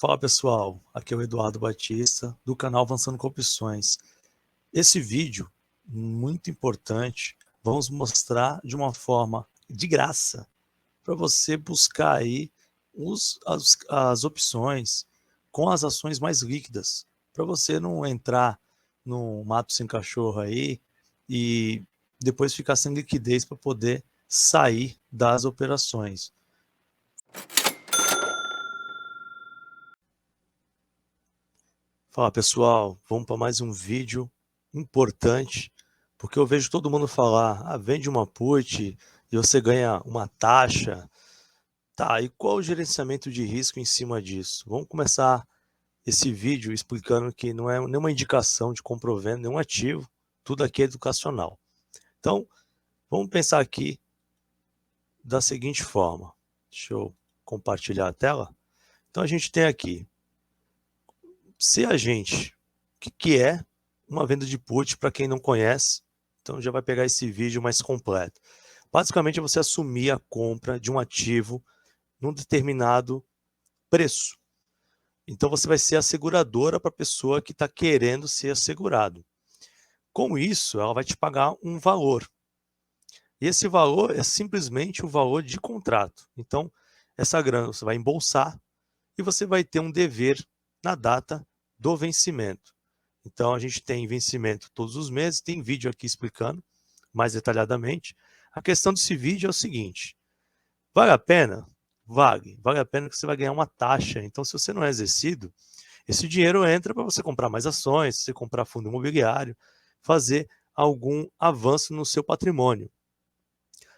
Fala pessoal, aqui é o Eduardo Batista do canal Avançando com Opções. Esse vídeo, muito importante, vamos mostrar de uma forma de graça para você buscar aí as opções com as ações mais líquidas, para você não entrar num mato sem cachorro aí e depois ficar sem liquidez para poder sair das operações. Fala pessoal, vamos para mais um vídeo importante, porque eu vejo todo mundo falar, vende uma put e você ganha uma taxa. Tá, e qual o gerenciamento de risco em cima disso? Vamos começar esse vídeo explicando que não é nenhuma indicação de compra ou venda, nenhum ativo, tudo aqui é educacional. Então, vamos pensar aqui da seguinte forma. Deixa eu compartilhar a tela. Então, a gente tem aqui, se a gente, o que é uma venda de put para quem não conhece, então já vai pegar esse vídeo mais completo. Basicamente é você assumir a compra de um ativo num determinado preço. Então você vai ser a seguradora para a pessoa que está querendo ser assegurado. Com isso, ela vai te pagar um valor. E esse valor é simplesmente o valor de contrato. Então, essa grana você vai embolsar e você vai ter um dever na data do vencimento. Então, a gente tem vencimento todos os meses, tem vídeo aqui explicando mais detalhadamente. A questão desse vídeo é o seguinte, vale a pena? Vale a pena que você vai ganhar uma taxa. Então, se você não é exercido, esse dinheiro entra para você comprar mais ações, você comprar fundo imobiliário, fazer algum avanço no seu patrimônio.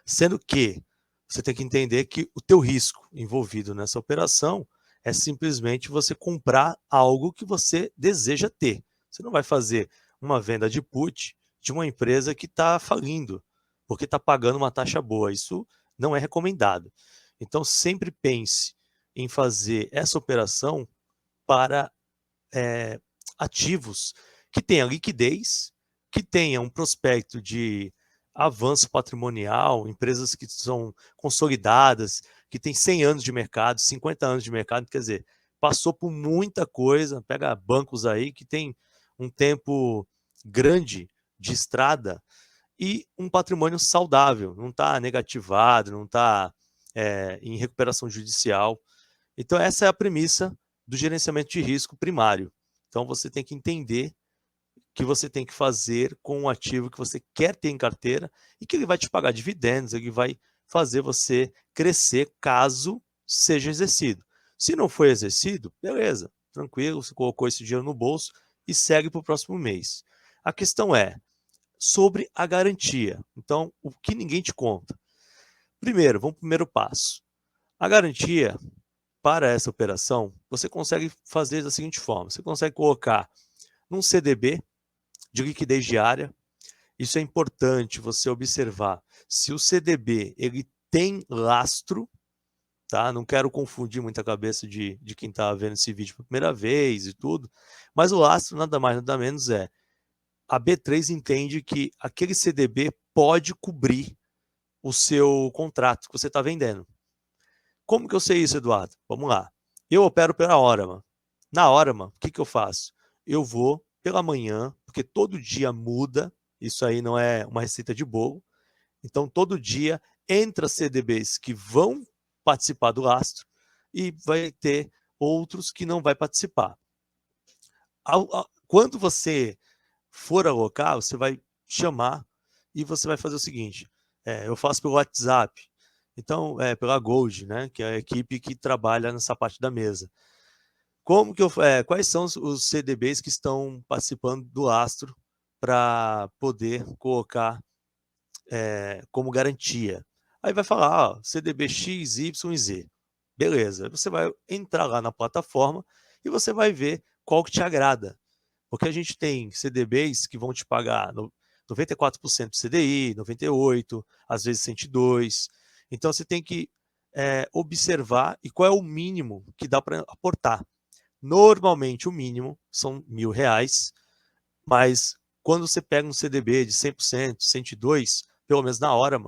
Sendo que você tem que entender que o teu risco envolvido nessa operação é simplesmente você comprar algo que você deseja ter. Você não vai fazer uma venda de put de uma empresa que está falindo, porque está pagando uma taxa boa. Isso não é recomendado. Então, sempre pense em fazer essa operação para ativos que tenha liquidez, que tenha um prospecto de avanço patrimonial, empresas que são consolidadas, que têm 100 anos de mercado, 50 anos de mercado, quer dizer, passou por muita coisa, pega bancos aí que tem um tempo grande de estrada e um patrimônio saudável, não está negativado, não está em recuperação judicial. Então, essa é a premissa do gerenciamento de risco primário. Então, você tem que entender que você tem que fazer com um ativo que você quer ter em carteira e que ele vai te pagar dividendos, ele vai fazer você crescer caso seja exercido. Se não foi exercido, beleza, tranquilo, você colocou esse dinheiro no bolso e segue para o próximo mês. A questão é sobre a garantia. Então, o que ninguém te conta? Primeiro, vamos para o primeiro passo. A garantia para essa operação, você consegue fazer da seguinte forma, você consegue colocar num CDB de liquidez diária, isso é importante você observar, se o CDB ele tem lastro, tá? Não quero confundir muita cabeça de quem está vendo esse vídeo pela primeira vez e tudo, mas o lastro nada mais nada menos a B3 entende que aquele CDB pode cobrir o seu contrato que você está vendendo. Como que eu sei isso, Eduardo? Vamos lá. Eu opero pela Orama. Na Orama, o que, que eu faço? Eu vou pela manhã, porque todo dia muda, isso aí não é uma receita de bolo. Então, todo dia entra CDBs que vão participar do lastro e vai ter outros que não vai participar. Quando você for alocar, você vai chamar e você vai fazer o seguinte, eu faço pelo WhatsApp, então, pela Gold, né, que é a equipe que trabalha nessa parte da mesa. Quais são os CDBs que estão participando do lastro para poder colocar como garantia? Aí vai falar, CDB X, Y e Z. Beleza, você vai entrar lá na plataforma e você vai ver qual que te agrada. Porque a gente tem CDBs que vão te pagar 94% do CDI, 98%, às vezes 102%. Então, você tem que observar e qual é o mínimo que dá para aportar. Normalmente, o mínimo são R$ 1.000, mas quando você pega um CDB de 100%, 102%, pelo menos na hora,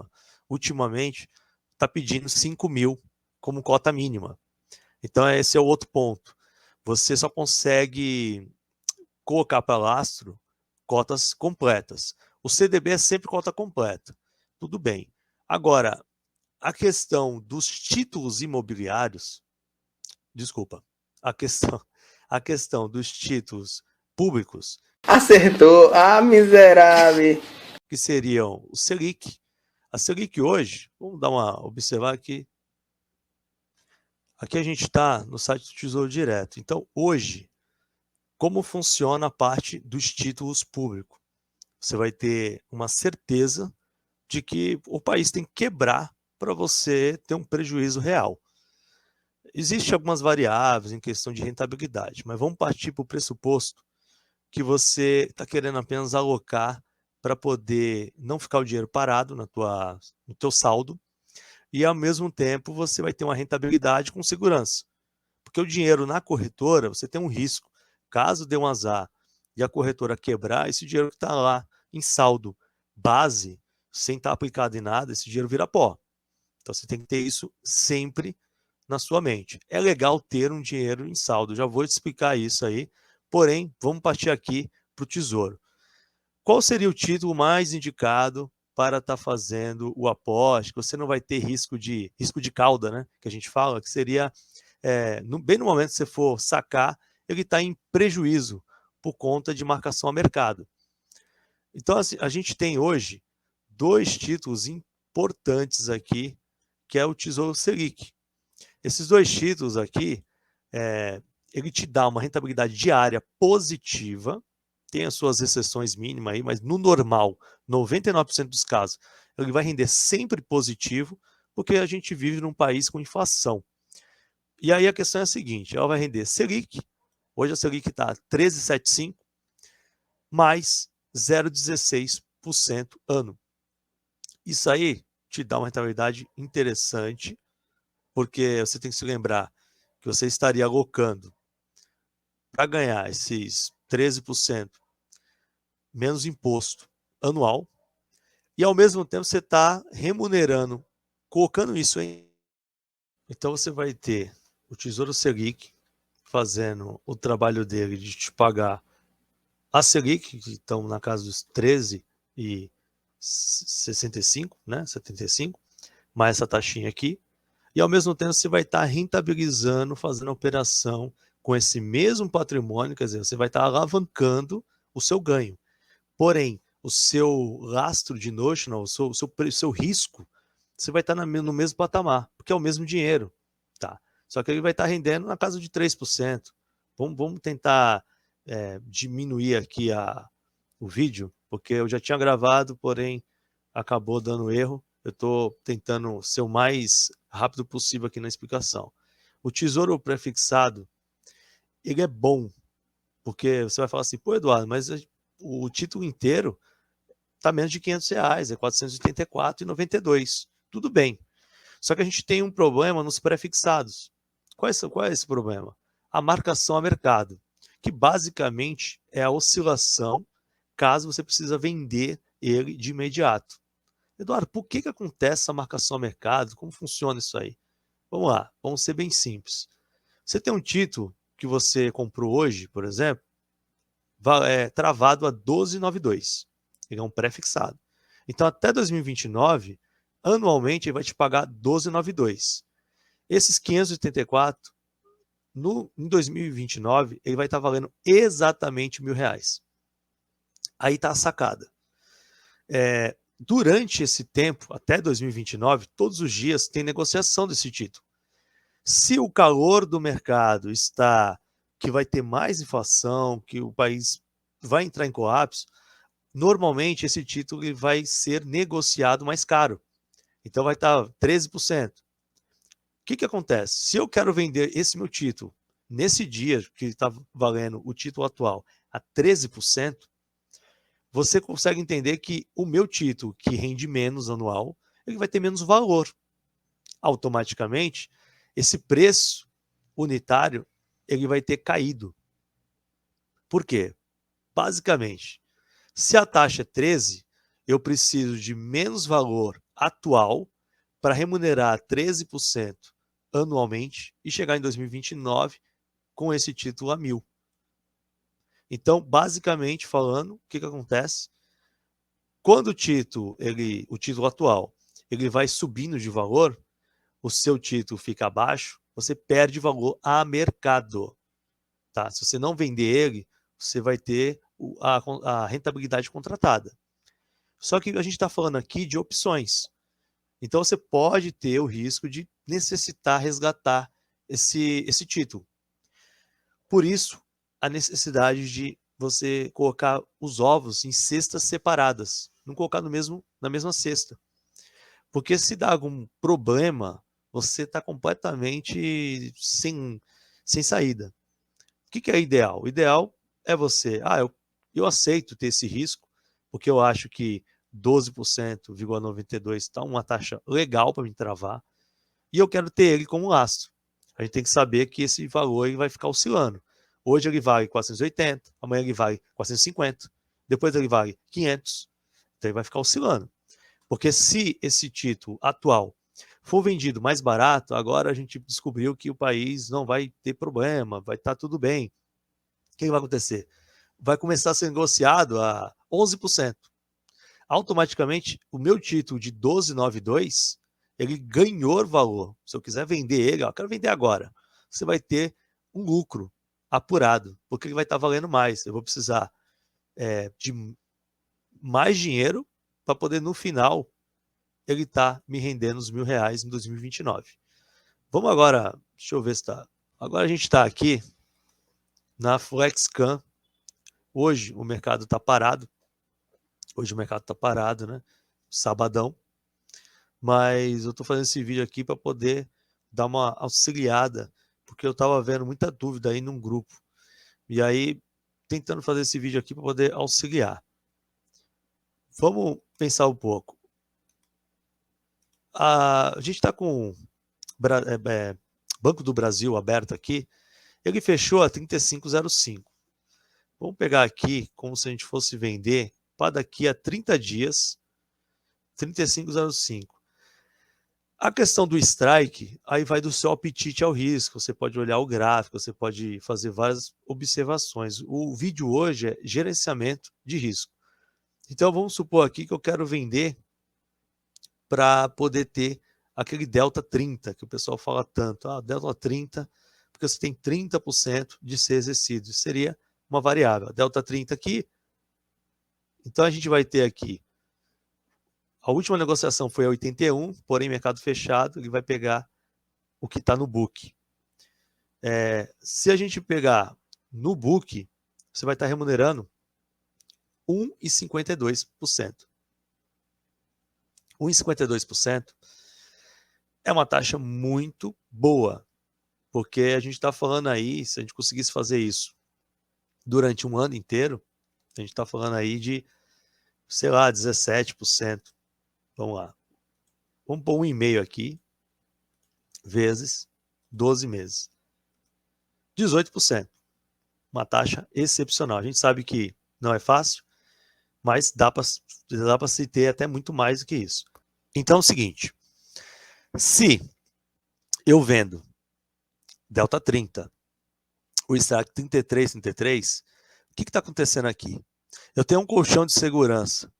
ultimamente, está pedindo 5 mil como cota mínima. Então, esse é o outro ponto. você só consegue colocar para lastro cotas completas. O CDB é sempre cota completa. Tudo bem. Agora, a questão dos títulos imobiliários, desculpa, a questão dos títulos públicos, Acertou, ah, miserável. que seriam o Selic. A Selic hoje, vamos dar uma observar aqui. Aqui a gente está no site do Tesouro Direto. Então, hoje, como funciona a parte dos títulos públicos? Você vai ter uma certeza de que o país tem que quebrar para você ter um prejuízo real. Existem algumas variáveis em questão de rentabilidade, mas vamos partir para o pressuposto que você está querendo apenas alocar para poder não ficar o dinheiro parado no teu saldo e, ao mesmo tempo, você vai ter uma rentabilidade com segurança. Porque o dinheiro na corretora, você tem um risco. Caso dê um azar e a corretora quebrar, esse dinheiro que está lá em saldo base, sem estar aplicado em nada, esse dinheiro vira pó. Então você tem que ter isso sempre na sua mente. É legal ter um dinheiro em saldo, já vou te explicar isso aí, porém, vamos partir aqui para o Tesouro. Qual seria o título mais indicado para estar fazendo o aporte, que você não vai ter risco de cauda, né? Que a gente fala, que seria, bem no momento que você for sacar, ele está em prejuízo por conta de marcação a mercado. Então, assim, a gente tem hoje 2 títulos importantes aqui, que é o Tesouro Selic. Esses 2 títulos aqui, ele te dá uma rentabilidade diária positiva, tem as suas exceções mínimas aí, mas no normal, 99% dos casos, ele vai render sempre positivo, porque a gente vive num país com inflação. E aí a questão é a seguinte, ela vai render Selic, hoje a Selic está 13,75, mais 0,16% ano. Isso aí te dá uma rentabilidade interessante, porque você tem que se lembrar que você estaria alocando para ganhar esses 13% menos imposto anual, e ao mesmo tempo você está remunerando, colocando isso em. Então você vai ter o Tesouro Selic fazendo o trabalho dele de te pagar a Selic, que estão na casa dos 13,65, né? 75, mais essa taxinha aqui. E ao mesmo tempo você vai estar rentabilizando, fazendo a operação com esse mesmo patrimônio, quer dizer, você vai estar alavancando o seu ganho. Porém, o seu lastro de notional, o seu risco, você vai estar no mesmo patamar, porque é o mesmo dinheiro. Tá? Só que ele vai estar rendendo na casa de 3%. Vamos tentar diminuir aqui o vídeo, porque eu já tinha gravado, porém acabou dando erro. Eu estou tentando ser o mais rápido possível aqui na explicação. O tesouro prefixado, ele é bom, porque você vai falar assim, pô, Eduardo, mas o título inteiro está menos de R$500, é R$ 484,92. Tudo bem. Só que a gente tem um problema nos prefixados. Qual é esse problema? A marcação a mercado, que basicamente é a oscilação caso você precisa vender ele de imediato. Eduardo, por que acontece a marcação a mercado? Como funciona isso aí? Vamos lá, vamos ser bem simples. Você tem um título que você comprou hoje, por exemplo, travado a 12,92. Ele é um pré-fixado. Então, até 2029, anualmente, ele vai te pagar 12,92. Esses 584, em 2029, ele vai estar valendo exatamente R$1.000. Aí está a sacada. Durante esse tempo, até 2029, todos os dias tem negociação desse título. Se o calor do mercado está que vai ter mais inflação, que o país vai entrar em colapso, normalmente esse título vai ser negociado mais caro. Então vai estar 13%. O que acontece? Se eu quero vender esse meu título nesse dia que está valendo o título atual a 13%, você consegue entender que o meu título, que rende menos anual, ele vai ter menos valor. Automaticamente, esse preço unitário ele vai ter caído. Por quê? Basicamente, se a taxa é 13, eu preciso de menos valor atual para remunerar 13% anualmente e chegar em 2029 com esse título a 1.000. Então, basicamente falando, o que acontece? Quando o título atual, ele vai subindo de valor, o seu título fica abaixo, você perde valor a mercado. Tá? Se você não vender ele, você vai ter a rentabilidade contratada. Só que a gente está falando aqui de opções. Então você pode ter o risco de necessitar resgatar esse título. Por isso, a necessidade de você colocar os ovos em cestas separadas, não colocar na mesma cesta. Porque se dá algum problema, você está completamente sem saída. O que é ideal? O ideal é você, eu aceito ter esse risco, porque eu acho que 12,92% está uma taxa legal para me travar, e eu quero ter ele como lastro. A gente tem que saber que esse valor ele vai ficar oscilando. Hoje ele vale 480, amanhã ele vale 450, depois ele vale 500, então ele vai ficar oscilando. Porque se esse título atual for vendido mais barato, agora a gente descobriu que o país não vai ter problema, vai estar tudo bem. O que vai acontecer? Vai começar a ser negociado a 11%. Automaticamente, o meu título de 12,92, ele ganhou valor. Se eu quiser vender ele, eu quero vender agora. Você vai ter um lucro apurado, porque ele vai estar valendo mais. Eu vou precisar de mais dinheiro para poder, no final, ele estar me rendendo os R$1.000 em 2029. Vamos agora, deixa eu ver se está. Agora a gente está aqui na FlexCam. Hoje o mercado está parado. Né? Sabadão. Mas eu estou fazendo esse vídeo aqui para poder dar uma auxiliada, porque eu estava vendo muita dúvida aí num grupo. E aí, tentando fazer esse vídeo aqui para poder auxiliar. Vamos pensar um pouco. A gente está com o Banco do Brasil aberto aqui. Ele fechou a 35,05. Vamos pegar aqui como se a gente fosse vender para daqui a 30 dias, 35,05. A questão do strike, aí vai do seu apetite ao risco. Você pode olhar o gráfico, você pode fazer várias observações. O vídeo hoje é gerenciamento de risco. Então vamos supor aqui que eu quero vender para poder ter aquele delta 30, que o pessoal fala tanto. Delta 30, porque você tem 30% de ser exercido. Isso seria uma variável. Delta 30 aqui. Então a gente vai ter aqui. A última negociação foi a 81, porém mercado fechado, ele vai pegar o que está no book. Se a gente pegar no book, você vai estar remunerando 1,52%. 1,52% é uma taxa muito boa, porque a gente está falando aí, se a gente conseguisse fazer isso durante um ano inteiro, a gente está falando aí de, sei lá, 17%. Vamos lá. Vamos pôr 1,5 aqui, vezes 12 meses. 18%. Uma taxa excepcional. A gente sabe que não é fácil, mas dá para se ter até muito mais do que isso. Então é o seguinte, se eu vendo delta 30, o strike 33, o que está acontecendo aqui? Eu tenho um colchão de segurança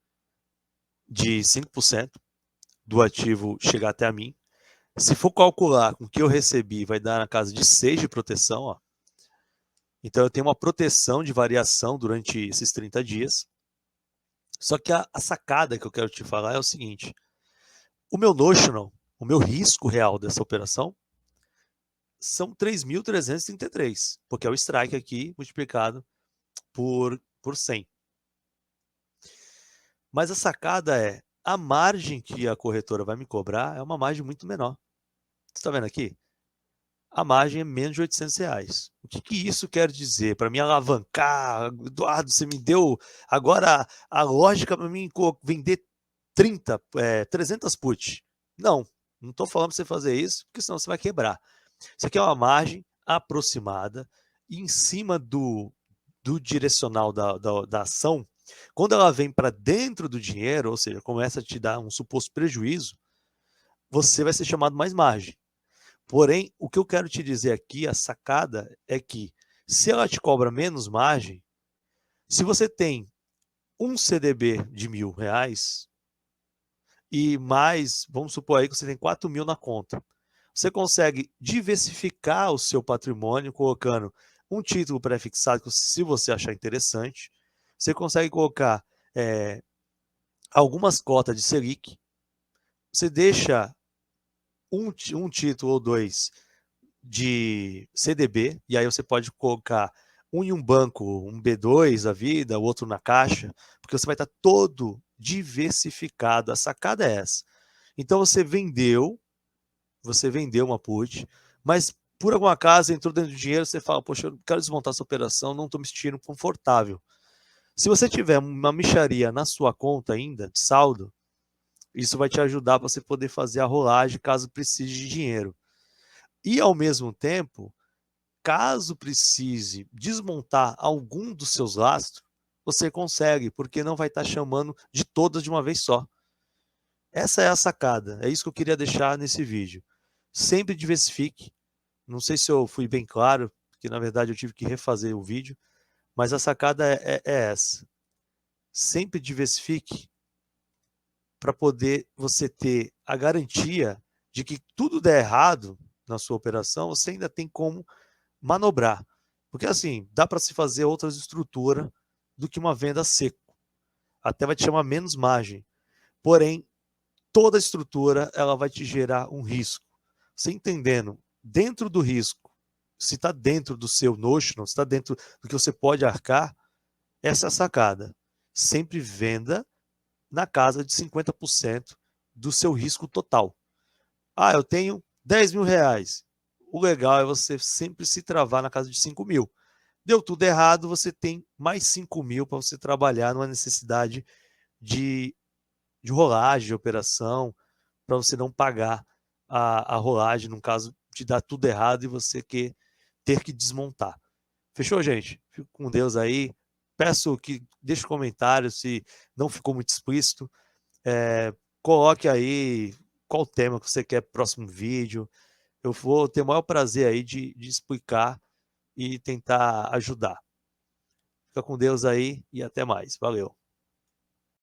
de 5% do ativo chegar até a mim. Se for calcular com o que eu recebi, vai dar na casa de 6 de proteção. Ó. Então eu tenho uma proteção de variação durante esses 30 dias. Só que a sacada que eu quero te falar é o seguinte. O meu notional, o meu risco real dessa operação, são 3.333, porque é o strike aqui multiplicado por 100. Mas a sacada é, a margem que a corretora vai me cobrar é uma margem muito menor. Você está vendo aqui? A margem é menos de R$800. O que isso quer dizer? Para me alavancar, Eduardo, você me deu agora a lógica para mim vender 300 put. Não estou falando para você fazer isso, porque senão você vai quebrar. Isso aqui é uma margem aproximada e em cima do direcional da ação. Quando ela vem para dentro do dinheiro, ou seja, começa a te dar um suposto prejuízo, você vai ser chamado mais margem. Porém, o que eu quero te dizer aqui, a sacada, é que se ela te cobra menos margem, se você tem um CDB de R$ 1.000 e mais, vamos supor aí que você tem 4.000 na conta, você consegue diversificar o seu patrimônio colocando um título pré-fixado, que se você achar interessante, você consegue colocar algumas cotas de Selic, você deixa um título ou dois de CDB, e aí você pode colocar um em um banco, um B2 da vida, o outro na caixa, porque você vai estar todo diversificado. A sacada é essa. Então você vendeu uma put, mas por algum acaso entrou dentro do dinheiro, você fala, poxa, eu quero desmontar essa operação, não estou me sentindo confortável. Se você tiver uma mixaria na sua conta ainda, de saldo, isso vai te ajudar para você poder fazer a rolagem caso precise de dinheiro. E ao mesmo tempo, caso precise desmontar algum dos seus lastros, você consegue, porque não vai estar chamando de todas de uma vez só. Essa é a sacada, é isso que eu queria deixar nesse vídeo. Sempre diversifique. Não sei se eu fui bem claro, porque na verdade eu tive que refazer o vídeo, mas a sacada é essa. Sempre diversifique para poder você ter a garantia de que tudo der errado na sua operação, você ainda tem como manobrar. Porque assim, dá para se fazer outras estruturas do que uma venda seco. Até vai te chamar menos margem. Porém, toda estrutura ela vai te gerar um risco. Você entendendo dentro do risco, se está dentro do seu notional, se está dentro do que você pode arcar, essa é a sacada. Sempre venda na casa de 50% do seu risco total. Ah, eu tenho R$ 10.000. O legal é você sempre se travar na casa de 5.000. Deu tudo errado, você tem mais 5.000 para você trabalhar numa necessidade de, de rolagem, de operação, para você não pagar a rolagem, no caso de dar tudo errado e você ter que desmontar. Fechou, gente? Fico com Deus aí. Peço que deixe um comentário se não ficou muito explícito. Coloque aí qual tema que você quer pro próximo vídeo. Eu vou ter o maior prazer aí de explicar e tentar ajudar. Fica com Deus aí e até mais. Valeu.